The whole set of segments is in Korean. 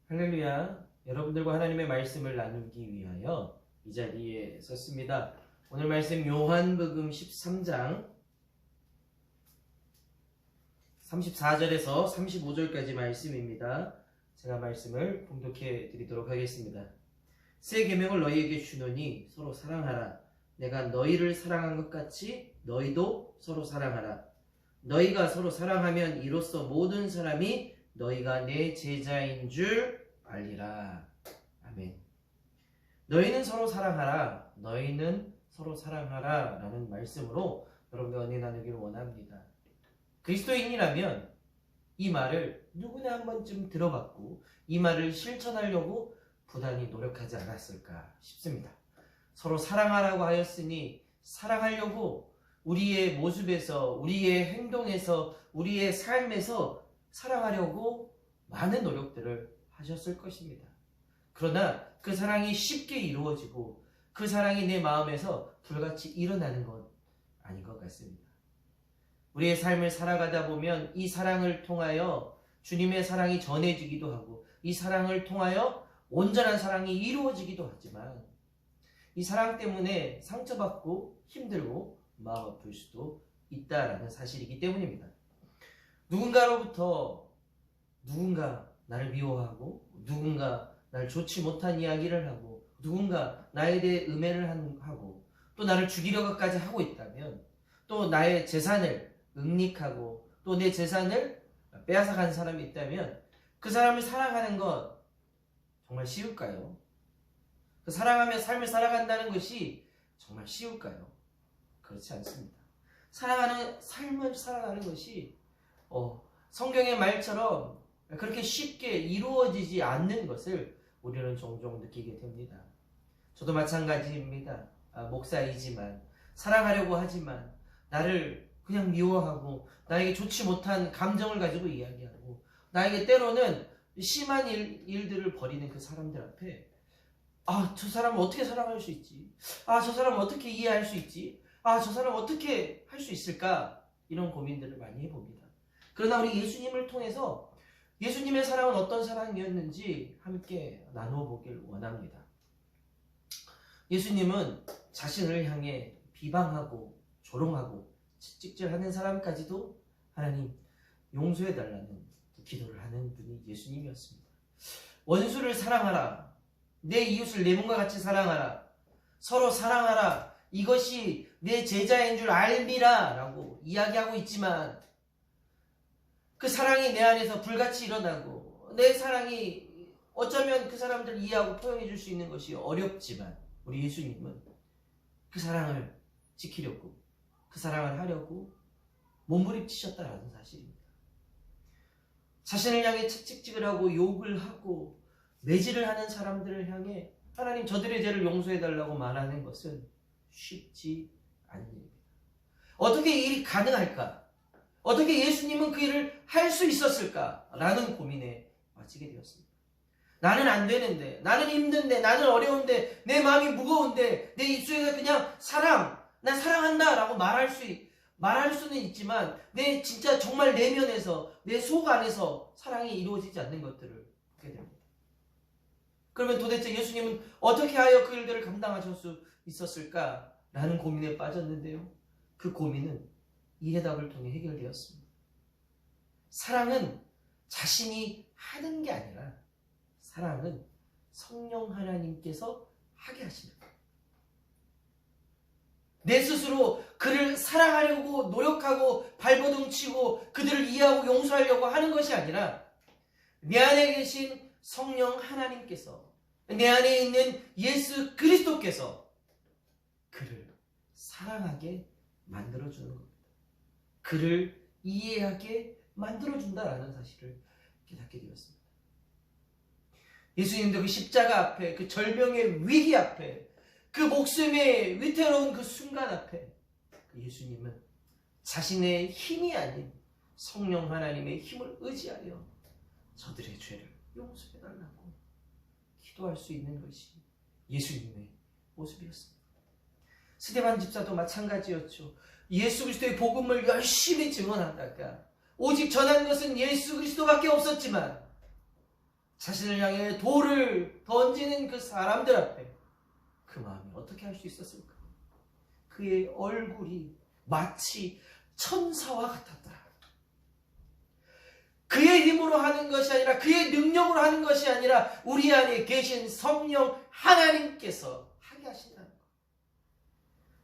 할렐루야. 여러분들과 하나님의 말씀을 나누기 위하여 이 자리에 섰습니다. 오늘 말씀 요한복음 13장 34절에서 35절까지 말씀입니다. 제가 말씀을 봉독해 드리도록 하겠습니다. 새 계명을 너희에게 주노니 서로 사랑하라. 내가 너희를 사랑한 것 같이 너희도 서로 사랑하라. 너희가 서로 사랑하면 이로써 모든 사람이 너희가 내 제자인 줄 알리라. 아멘. 너희는 서로 사랑하라. 너희는 서로 사랑하라. 라는 말씀으로 여러분과 은혜 나누기를 원합니다. 그리스도인이라면 이 말을 누구나 한 번쯤 들어봤고 이 말을 실천하려고 부단히 노력하지 않았을까 싶습니다. 서로 사랑하라고 하였으니 사랑하려고 우리의 모습에서, 우리의 행동에서, 우리의 삶에서 사랑하려고 많은 노력들을 하셨을 것입니다. 그러나 그 사랑이 쉽게 이루어지고 그 사랑이 내 마음에서 불같이 일어나는 건 아닌 것 같습니다. 우리의 삶을 살아가다 보면 이 사랑을 통하여 주님의 사랑이 전해지기도 하고 이 사랑을 통하여 온전한 사랑이 이루어지기도 하지만 이 사랑 때문에 상처받고 힘들고 마음 아플 수도 있다라는 사실이기 때문입니다. 누군가로부터 누군가 나를 미워하고 누군가 나를 좋지 못한 이야기를 하고 누군가 나에 대해 음해를 하고 또 나를 죽이려고까지 하고 있다면 또 나의 재산을 응닉하고 또 내 재산을 빼앗아간 사람이 있다면 그 사람을 사랑하는 건 정말 쉬울까요? 그 사랑하며 삶을 살아간다는 것이 정말 쉬울까요? 그렇지 않습니다. 사랑하는 삶을 살아가는 것이 성경의 말처럼 그렇게 쉽게 이루어지지 않는 것을 우리는 종종 느끼게 됩니다. 저도 마찬가지입니다. 목사이지만 사랑하려고 하지만 나를 그냥 미워하고 나에게 좋지 못한 감정을 가지고 이야기하고 나에게 때로는 심한 일들을 벌이는 그 사람들 앞에 저 사람을 어떻게 사랑할 수 있지? 저 사람을 어떻게 이해할 수 있지? 저 사람을 어떻게 할 수 있을까? 이런 고민들을 많이 해봅니다. 그러나 우리 예수님을 통해서 예수님의 사랑은 어떤 사랑이었는지 함께 나누어 보길 원합니다. 예수님은 자신을 향해 비방하고 조롱하고 채찍질하는 사람까지도 하나님 용서해달라는 기도를 하는 분이 예수님이었습니다. 원수를 사랑하라. 내 이웃을 내 몸과 같이 사랑하라. 서로 사랑하라. 이것이 내 제자인 줄 알미라 라고 이야기하고 있지만 그 사랑이 내 안에서 불같이 일어나고 내 사랑이 어쩌면 그 사람들을 이해하고 표현해 줄 수 있는 것이 어렵지만 우리 예수님은 그 사랑을 지키려고 그 사랑을 하려고 몸부림치셨다라는 사실입니다. 자신을 향해 채찍질을 하고 욕을 하고 매질을 하는 사람들을 향해 하나님 저들의 죄를 용서해달라고 말하는 것은 쉽지 않은 일입니다. 어떻게 이 일이 가능할까? 어떻게 예수님은 그 일을 할 수 있었을까? 라는 고민에 빠지게 되었습니다. 나는 안 되는데, 나는 힘든데, 나는 어려운데, 내 마음이 무거운데, 내 입술에서 그냥 난 사랑한다 라고 말할 수는 있지만 내 진짜 정말 내면에서 내 속 안에서 사랑이 이루어지지 않는 것들을 보게 됩니다. 그러면 도대체 예수님은 어떻게 하여 그 일들을 감당하실 수 있었을까? 라는 고민에 빠졌는데요. 그 고민은 이 해답을 통해 해결되었습니다. 사랑은 자신이 하는 게 아니라 사랑은 성령 하나님께서 하게 하시는 거예요. 내 스스로 그를 사랑하려고 노력하고 발버둥치고 그들을 이해하고 용서하려고 하는 것이 아니라 내 안에 계신 성령 하나님께서 내 안에 있는 예수 그리스도께서 그를 사랑하게 만들어주는 겁니다. 그를 이해하게 만들어준다라는 사실을 깨닫게 되었습니다. 예수님도 그 십자가 앞에 그 절명의 위기 앞에 그 목숨의 위태로운 그 순간 앞에 예수님은 자신의 힘이 아닌 성령 하나님의 힘을 의지하여 저들의 죄를 용서해달라고 기도할 수 있는 것이 예수님의 모습이었습니다. 스데반 집사도 마찬가지였죠. 예수 그리스도의 복음을 열심히 증언하다가 오직 전한 것은 예수 그리스도밖에 없었지만 자신을 향해 돌을 던지는 그 사람들 앞에 그 마음이 어떻게 할 수 있었을까? 그의 얼굴이 마치 천사와 같았더라. 그의 힘으로 하는 것이 아니라, 그의 능력으로 하는 것이 아니라 우리 안에 계신 성령 하나님께서 하게 하신다는 것.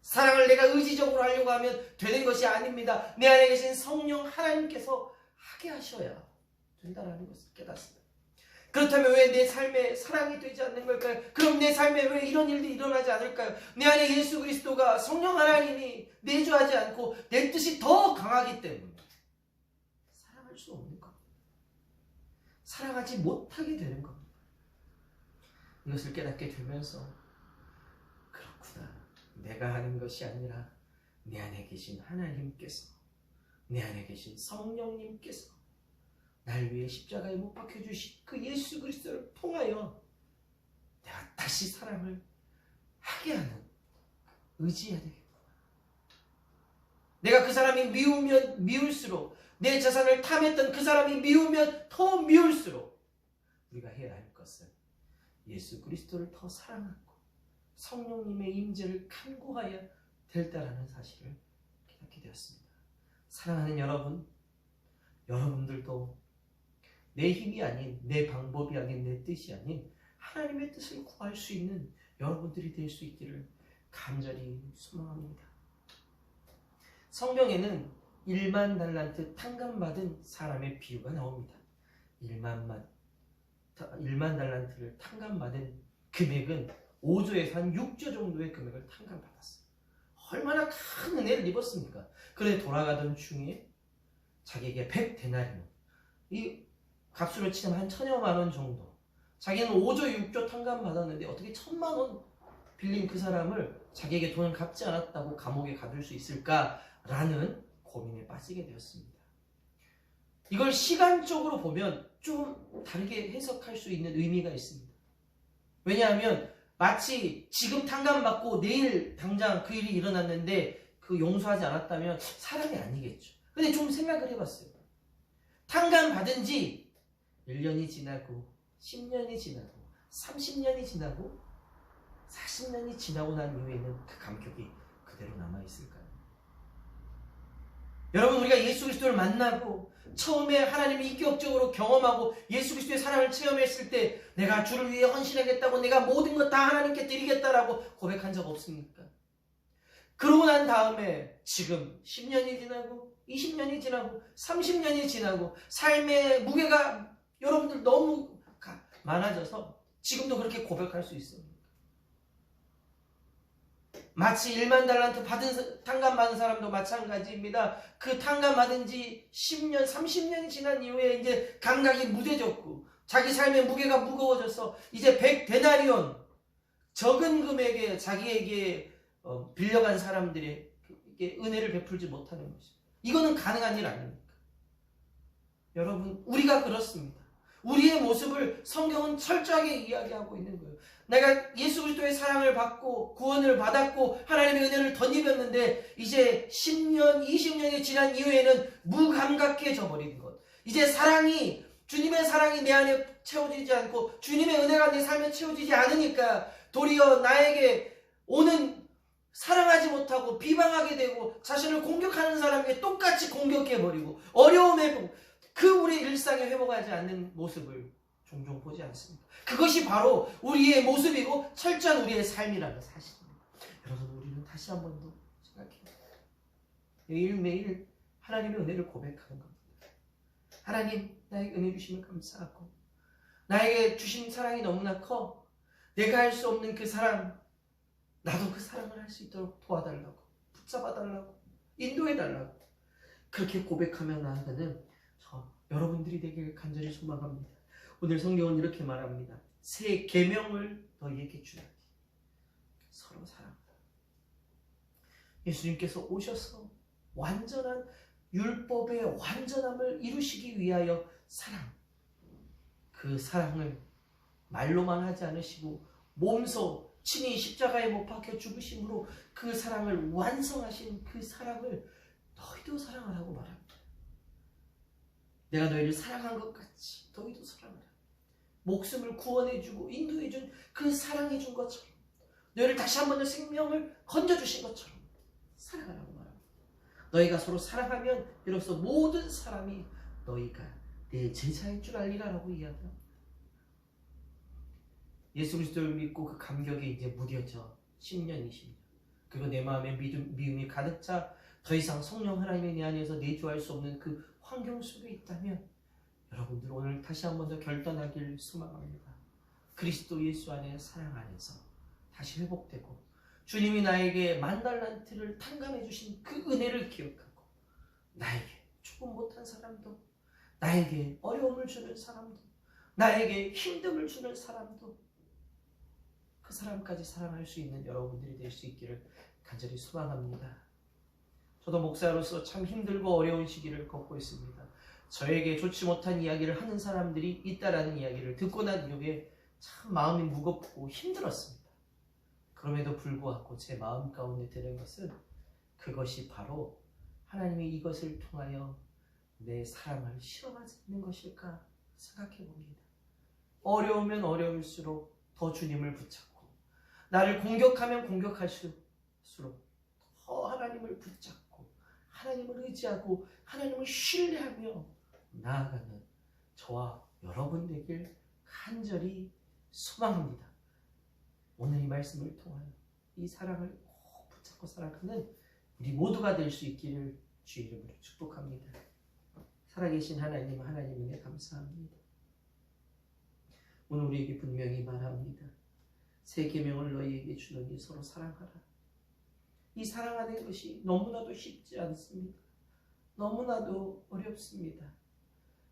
사랑을 내가 의지적으로 하려고 하면 되는 것이 아닙니다. 내 안에 계신 성령 하나님께서 하게 하셔야 된다는 것을 깨닫습니다. 그렇다면 왜 내 삶에 사랑이 되지 않는 걸까요? 그럼 내 삶에 왜 이런 일들이 일어나지 않을까요? 내 안에 예수 그리스도가, 성령 하나님이 내주하지 않고 내 뜻이 더 강하기 때문에 사랑할 수 없는 겁니다. 사랑하지 못하게 되는 겁니다. 이것을 깨닫게 되면서 그렇구나, 내가 하는 것이 아니라 내 안에 계신 하나님께서, 내 안에 계신 성령님께서 날 위해 십자가에 못 박혀주신 그 예수 그리스도를 통하여 내가 다시 사랑을 하게 하는, 의지해야 되겠구나. 내가 그 사람이 미우면 미울수록, 내 재산을 탐했던 그 사람이 미우면 더 미울수록 우리가 해야 할 것은 예수 그리스도를 더 사랑하고 성령님의 임재를 간구하여 될다라는 사실을 깨닫게 되었습니다. 사랑하는 여러분, 여러분들도 내 힘이 아닌, 내 방법이 아닌, 내 뜻이 아닌 하나님의 뜻을 구할 수 있는 여러분들이 될 수 있기를 간절히 소망합니다. 성경에는 1만 달란트 탕감받은 사람의 비유가 나옵니다. 1만 달란트를 탕감받은 금액은 5조에서 한 6조 정도의 금액을 탕감받았어요. 얼마나 큰 은혜를 입었습니까? 그런데 돌아가던 중에 자기에게 100데나리온, 이 값으로 치면 한 1000여만 원 정도, 자기는 5조 6조 탕감받았는데 어떻게 1000만 원 빌린 그 사람을 자기에게 돈을 갚지 않았다고 감옥에 가둘 수 있을까라는 고민에 빠지게 되었습니다. 이걸 시간적으로 보면 좀 다르게 해석할 수 있는 의미가 있습니다. 왜냐하면 마치 지금 탕감받고 내일 당장 그 일이 일어났는데 그 용서하지 않았다면 사람이 아니겠죠. 근데 좀 생각을 해봤어요. 탕감받은 지 1년이 지나고 10년이 지나고 30년이 지나고 40년이 지나고 난 이후에는 그 감격이 그대로 남아있을까요? 여러분, 우리가 예수 그리스도를 만나고 처음에 하나님이 인격적으로 경험하고 예수 그리스도의 사랑을 체험했을 때 내가 주를 위해 헌신하겠다고, 내가 모든 것 다 하나님께 드리겠다라고 고백한 적 없습니까? 그러고 난 다음에 지금 10년이 지나고 20년이 지나고 30년이 지나고 삶의 무게가 여러분들 너무 많아져서 지금도 그렇게 고백할 수 있습니다. 마치 1만 달란트 탕감받은 사람도 마찬가지입니다. 그 탕감받은 지 10년, 30년이 지난 이후에 이제 감각이 무뎌졌고 자기 삶의 무게가 무거워져서 이제 100데나리온, 적은 금액에 자기에게 빌려간 사람들에게 은혜를 베풀지 못하는 것입니다. 이거는 가능한 일 아닙니까? 여러분, 우리가 그렇습니다. 우리의 모습을 성경은 철저하게 이야기하고 있는 거예요. 내가 예수 그리스도의 사랑을 받고 구원을 받았고 하나님의 은혜를 덧입었는데 이제 10년, 20년이 지난 이후에는 무감각해져 버린 것. 이제 사랑이, 주님의 사랑이 내 안에 채워지지 않고 주님의 은혜가 내 삶에 채워지지 않으니까 도리어 나에게 오는 사랑하지 못하고 비방하게 되고 자신을 공격하는 사람에게 똑같이 공격해버리고 어려움에 그 우리 일상에 회복하지 않는 모습을 종종 보지 않습니다. 그것이 바로 우리의 모습이고 철저한 우리의 삶이라는 사실입니다. 여러분, 우리는 다시 한 번 더 생각해요. 매일매일 하나님의 은혜를 고백하는 겁니다. 하나님, 나에게 은혜 주시면 감사하고 나에게 주신 사랑이 너무나 커. 내가 할 수 없는 그 사랑, 나도 그 사랑을 할 수 있도록 도와달라고, 붙잡아달라고, 인도해달라고 그렇게 고백하며 나아가는 여러분들이 되길 간절히 소망합니다. 오늘 성경은 이렇게 말합니다. 새 계명을 너희에게 주노니 서로 사랑하라. 예수님께서 오셔서 완전한 율법의 완전함을 이루시기 위하여 사랑, 그 사랑을 말로만 하지 않으시고 몸소 친히 십자가에 못 박혀 죽으심으로 그 사랑을 완성하신 그 사랑을 너희도 사랑하라고 말합니다. 내가 너희를 사랑한 것 같이 너희도 사랑하라. 목숨을 구원해주고 인도해준 그 사랑해준 것처럼, 너희를 다시 한 번 더 생명을 건져주신 것처럼 사랑하라고 말합니다. 너희가 서로 사랑하면 비로소 모든 사람이 너희가 내 제자인 줄 알리라라고 이야기합니다. 예수 그리스도를 믿고 그 감격에 이제 무뎌져 10년, 20년, 그리고 내 마음에 미움이 가득 차 더 이상 성령 하나님의 내 안에서 내주할 수 없는 그 환경 속에 있다면, 여러분들 오늘 다시 한 번 더 결단하길 소망합니다. 그리스도 예수 안에, 사랑 안에서 다시 회복되고, 주님이 나에게 10,000달란트를 탕감해 주신 그 은혜를 기억하고, 나에게 조금 못한 사람도, 나에게 어려움을 주는 사람도, 나에게 힘듦을 주는 사람도, 그 사람까지 사랑할 수 있는 여러분들이 될 수 있기를 간절히 소망합니다. 저도 목사로서 참 힘들고 어려운 시기를 겪고 있습니다. 저에게 좋지 못한 이야기를 하는 사람들이 있다라는 이야기를 듣고 난 이후에 참 마음이 무겁고 힘들었습니다. 그럼에도 불구하고 제 마음 가운데 드는 것은, 그것이 바로 하나님이 이것을 통하여 내 사랑을 실험하는 것일까 생각해 봅니다. 어려우면 어려울수록 더 주님을 붙잡고, 나를 공격하면 공격할수록 더 하나님을 붙잡고, 하나님을 의지하고 하나님을 신뢰하며 나아가는 저와 여러분 되길 간절히 소망합니다. 오늘 이 말씀을 통하여 이 사랑을 꼭 붙잡고 살아가는 우리 모두가 될 수 있기를 주의 이름으로 축복합니다. 살아계신 하나님, 하나님 은혜 감사합니다. 오늘 우리에게 분명히 말합니다. 새 계명을 너희에게 주노니 서로 사랑하라. 이 사랑하는 것이 너무나도 쉽지 않습니다. 너무나도 어렵습니다.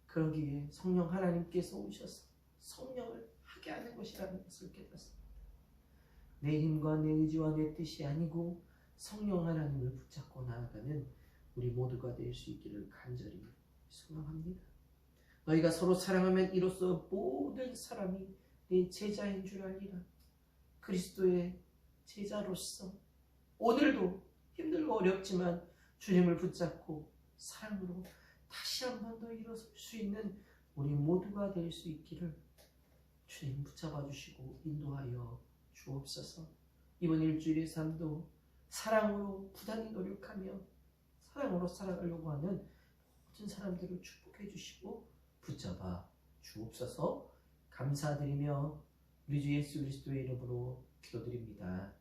그러기에 성령 하나님께서 오셔서 성령을 하게 하는 것이라는 것을 깨닫습니다. 내 힘과 내 의지와 내 뜻이 아니고 성령 하나님을 붙잡고 나아가는 우리 모두가 될 수 있기를 간절히 소망합니다. 너희가 서로 사랑하면 이로써 모든 사람이 내 제자인 줄 알리라. 그리스도의 제자로서 오늘도 힘들고 어렵지만 주님을 붙잡고 사랑으로 다시 한 번 더 일어설 수 있는 우리 모두가 될 수 있기를 주님 붙잡아 주시고 인도하여 주옵소서. 이번 일주일의 삶도 사랑으로 부단히 노력하며 사랑으로 살아가려고 하는 모든 사람들을 축복해 주시고 붙잡아 주옵소서. 감사드리며 우리 주 예수 그리스도의 이름으로 기도드립니다.